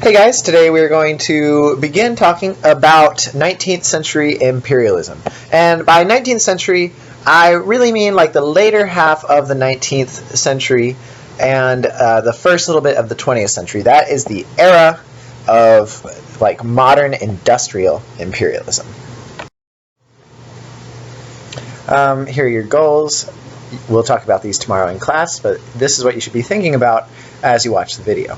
Hey guys, today we're going to begin talking about 19th century imperialism. And by 19th century, I really mean like the later half of the 19th century and the first little bit of the 20th century. That is the era of like modern industrial imperialism. Here are your goals. We'll talk about these tomorrow in class, but this is what you should be thinking about as you watch the video.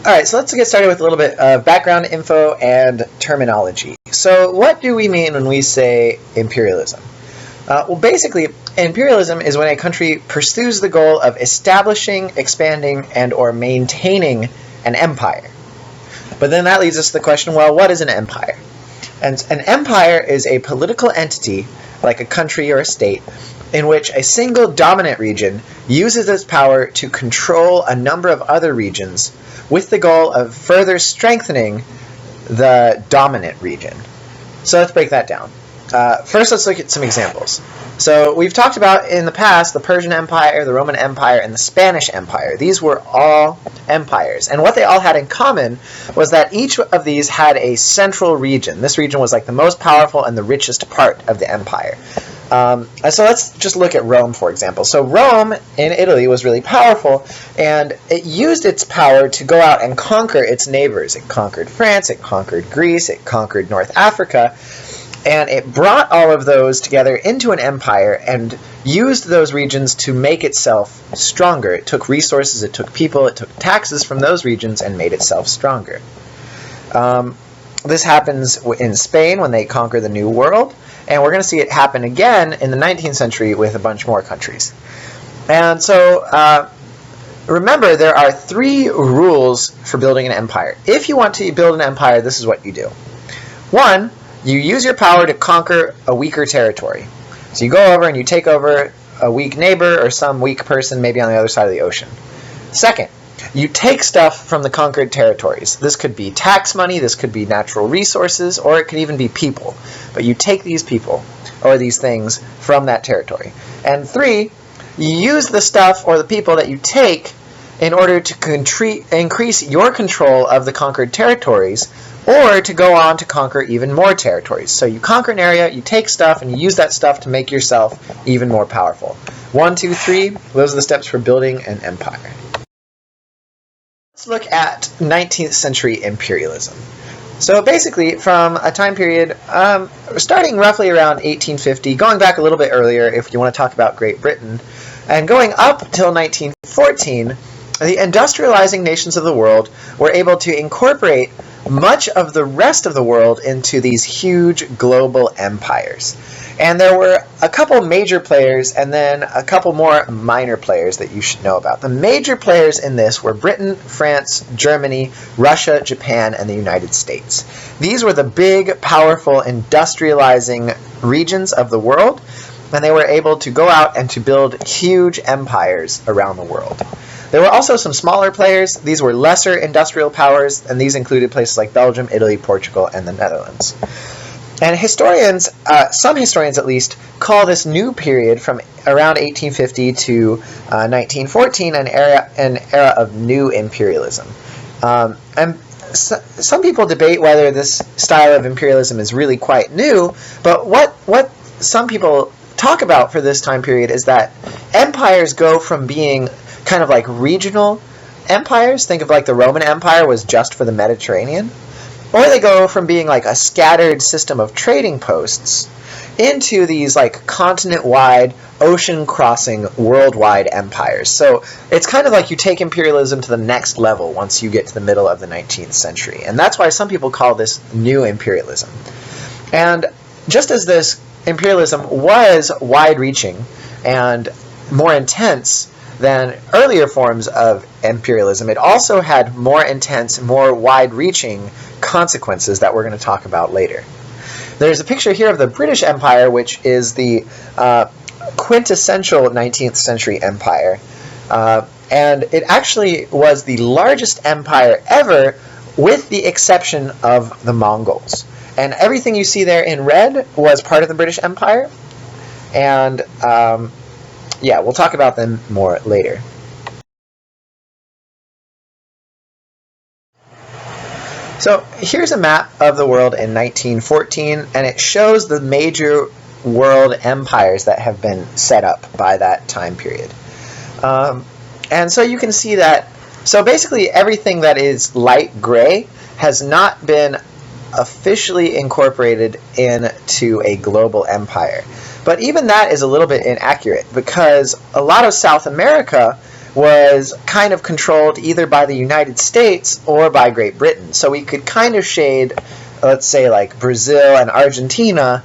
Alright, so let's get started with a little bit of background info and terminology. So what do we mean when we say imperialism? Well, basically, imperialism is when a country pursues the goal of establishing, expanding, and or maintaining an empire. But then that leads us to the question, well, what is an empire? And an empire is a political entity, like a country or a state, in which a single dominant region uses its power to control a number of other regions with the goal of further strengthening the dominant region. So let's break that down. First, let's look at some examples. So we've talked about in the past the Persian Empire, the Roman Empire, and the Spanish Empire. These were all empires. And what they all had in common was that each of these had a central region. This region was like the most powerful and the richest part of the empire. And so let's just look at Rome, for example. So Rome in Italy was really powerful, and it used its power to go out and conquer its neighbors. It conquered France, it conquered Greece, it conquered North Africa, and it brought all of those together into an empire and used those regions to make itself stronger. It took resources, it took people, it took taxes from those regions and made itself stronger. This happens in Spain when they conquer the New World. And we're going to see it happen again in the 19th century with a bunch more countries. And so remember, there are 3 rules for building an empire. If you want to build an empire, this is what you do. 1, you use your power to conquer a weaker territory. So you go over and you take over a weak neighbor or some weak person maybe on the other side of the ocean. 2nd, you take stuff from the conquered territories. This could be tax money, this could be natural resources, or it could even be people. But you take these people or these things from that territory. And 3, you use the stuff or the people that you take in order to increase your control of the conquered territories, or to go on to conquer even more territories. So you conquer an area, you take stuff, and you use that stuff to make yourself even more powerful. 1, 2, 3, those are the steps for building an empire. Let's look at 19th century imperialism. So basically, from a time period starting roughly around 1850, going back a little bit earlier if you want to talk about Great Britain, and going up till 1914, the industrializing nations of the world were able to incorporate much of the rest of the world into these huge global empires. And there were a couple major players and then a couple more minor players that you should know about. The major players in this were Britain, France, Germany, Russia, Japan, and the United States. These were the big, powerful, industrializing regions of the world, and they were able to go out and to build huge empires around the world. There were also some smaller players. These were lesser industrial powers, and these included places like Belgium, Italy, Portugal, and the Netherlands. And historians, some historians at least, call this new period from around 1850 to 1914 an era of new imperialism. And some people debate whether this style of imperialism is really quite new, but what some people talk about for this time period is that empires go from being kind of like regional empires. Think of like the Roman Empire was just for the Mediterranean. Or they go from being like a scattered system of trading posts into these like continent-wide, ocean-crossing, worldwide empires. So it's kind of like you take imperialism to the next level once you get to the middle of the 19th century. And that's why some people call this new imperialism. And just as this imperialism was wide-reaching and more intense than earlier forms of imperialism, it also had more intense, more wide-reaching consequences that we're going to talk about later. There's a picture here of the British Empire, which is the quintessential 19th century empire. And it actually was the largest empire ever, with the exception of the Mongols. And everything you see there in red was part of the British Empire. And yeah, we'll talk about them more later. So here's a map of the world in 1914, and it shows the major world empires that have been set up by that time period. And so you can see that, so basically everything that is light gray has not been officially incorporated into a global empire. But even that is a little bit inaccurate, because a lot of South America was kind of controlled either by the United States or by Great Britain. So we could kind of shade, let's say like Brazil and Argentina,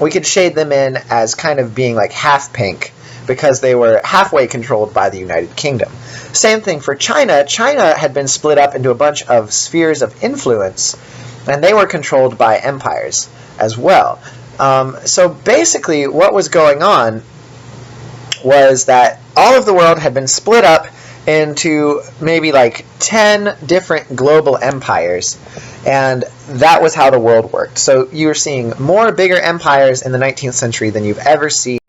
we could shade them in as kind of being like half pink, because they were halfway controlled by the United Kingdom. Same thing for China. China had been split up into a bunch of spheres of influence, and they were controlled by empires as well. So basically what was going on was that all of the world had been split up into maybe like 10 different global empires, and that was how the world worked. So you were seeing more bigger empires in the 19th century than you've ever seen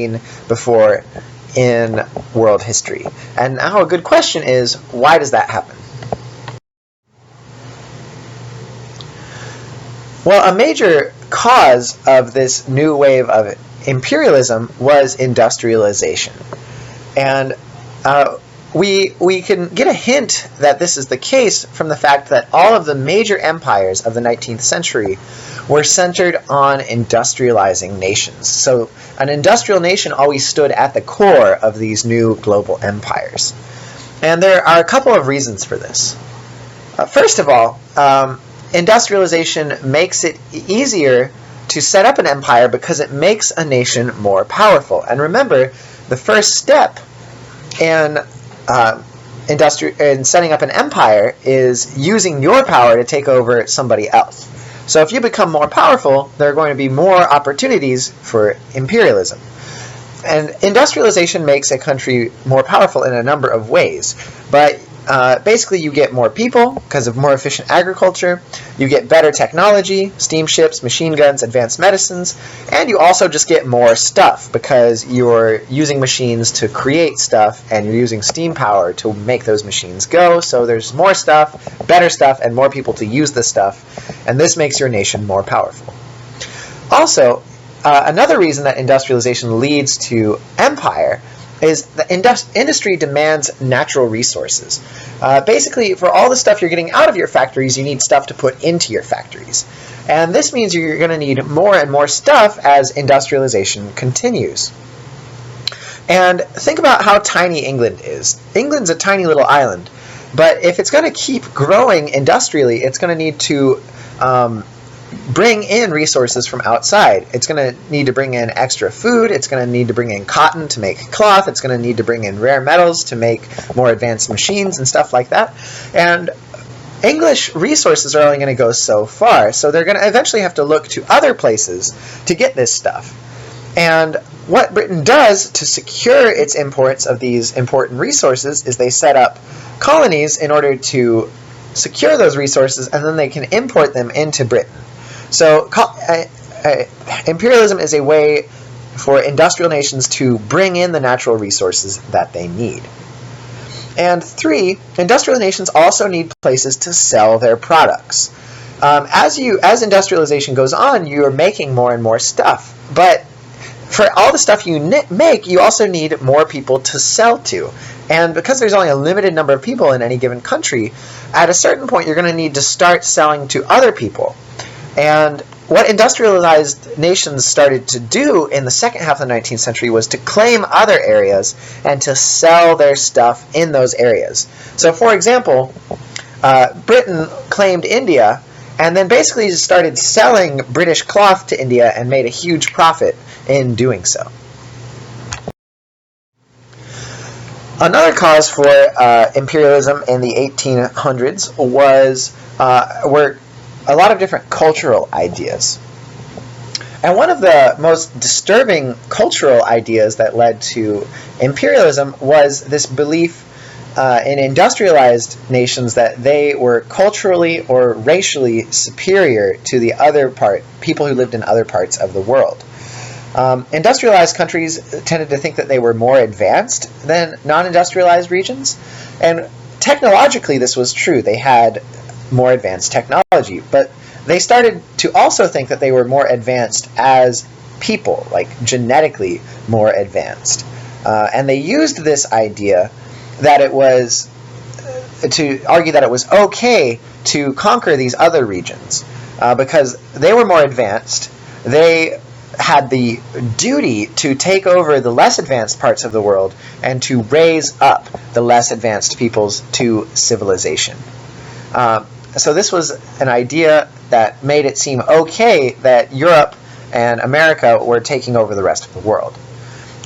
before in world history. And now a good question is, why does that happen? Well, a major cause of this new wave of imperialism was industrialization. And we can get a hint that this is the case from the fact that all of the major empires of the 19th century were centered on industrializing nations. So an industrial nation always stood at the core of these new global empires. And there are a couple of reasons for this. First of all, industrialization makes it easier to set up an empire because it makes a nation more powerful. And remember, the first step in setting up an empire is using your power to take over somebody else. So if you become more powerful, there are going to be more opportunities for imperialism. And industrialization makes a country more powerful in a number of ways. But basically you get more people because of more efficient agriculture, you get better technology, steamships, machine guns, advanced medicines, and you also just get more stuff because you're using machines to create stuff and you're using steam power to make those machines go. So there's more stuff, better stuff, and more people to use the stuff, and this makes your nation more powerful. Also, another reason that industrialization leads to empire is that industry demands natural resources. Basically, for all the stuff you're getting out of your factories, you need stuff to put into your factories. And this means you're going to need more and more stuff as industrialization continues. And think about how tiny England is. England's a tiny little island, but if it's going to keep growing industrially, it's going to need to bring in resources from outside. It's going to need to bring in extra food, it's going to need to bring in cotton to make cloth, it's going to need to bring in rare metals to make more advanced machines and stuff like that. And English resources are only going to go so far, so they're going to eventually have to look to other places to get this stuff. And what Britain does to secure its imports of these important resources is they set up colonies in order to secure those resources, and then they can import them into Britain. So imperialism is a way for industrial nations to bring in the natural resources that they need. And 3, industrial nations also need places to sell their products. As industrialization goes on, you are making more and more stuff. But for all the stuff you make, you also need more people to sell to. And because there's only a limited number of people in any given country, at a certain point you're going to need to start selling to other people. And what industrialized nations started to do in the second half of the 19th century was to claim other areas and to sell their stuff in those areas. So for example, Britain claimed India and then basically started selling British cloth to India and made a huge profit in doing so. Another cause for imperialism in the 1800s were a lot of different cultural ideas. And one of the most disturbing cultural ideas that led to imperialism was this belief in industrialized nations that they were culturally or racially superior to the people who lived in other parts of the world. Industrialized countries tended to think that they were more advanced than non-industrialized regions, and technologically this was true. They had more advanced technology. But they started to also think that they were more advanced as people, like genetically more advanced. And they used this idea that it was to argue that it was okay to conquer these other regions because they were more advanced. They had the duty to take over the less advanced parts of the world and to raise up the less advanced peoples to civilization. So this was an idea that made it seem okay that Europe and America were taking over the rest of the world.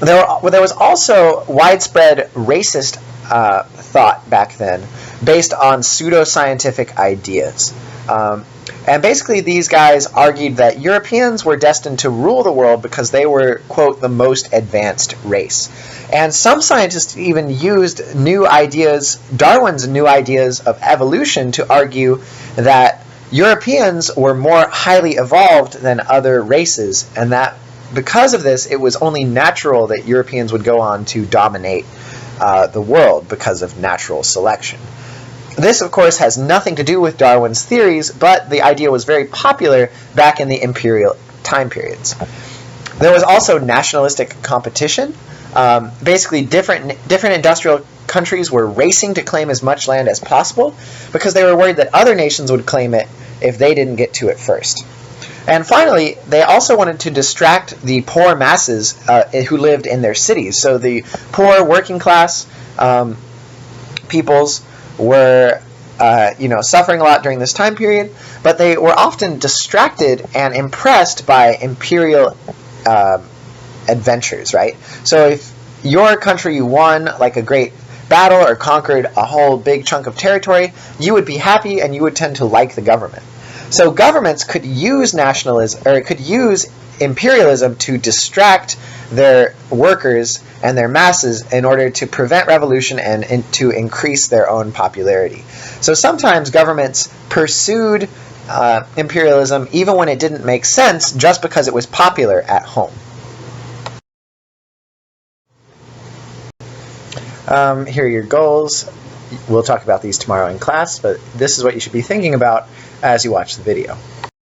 There was also widespread racist thought back then based on pseudoscientific ideas. And basically these guys argued that Europeans were destined to rule the world because they were, quote, the most advanced race. And some scientists even used new ideas, Darwin's new ideas of evolution, to argue that Europeans were more highly evolved than other races, and that because of this, it was only natural that Europeans would go on to dominate the world because of natural selection. This, of course, has nothing to do with Darwin's theories, but the idea was very popular back in the imperial time periods. There was also nationalistic competition. Basically, different industrial countries were racing to claim as much land as possible because they were worried that other nations would claim it if they didn't get to it first. And finally, they also wanted to distract the poor masses who lived in their cities. So the poor working class peoples were suffering a lot during this time period, but they were often distracted and impressed by imperial adventures, right? So if your country won like a great battle or conquered a whole big chunk of territory, you would be happy and you would tend to like the government. So governments could use nationalism, or could use imperialism to distract their workers and their masses in order to prevent revolution and to increase their own popularity. So sometimes governments pursued imperialism even when it didn't make sense, just because it was popular at home. Here are your goals. We'll talk about these tomorrow in class, but this is what you should be thinking about as you watch the video.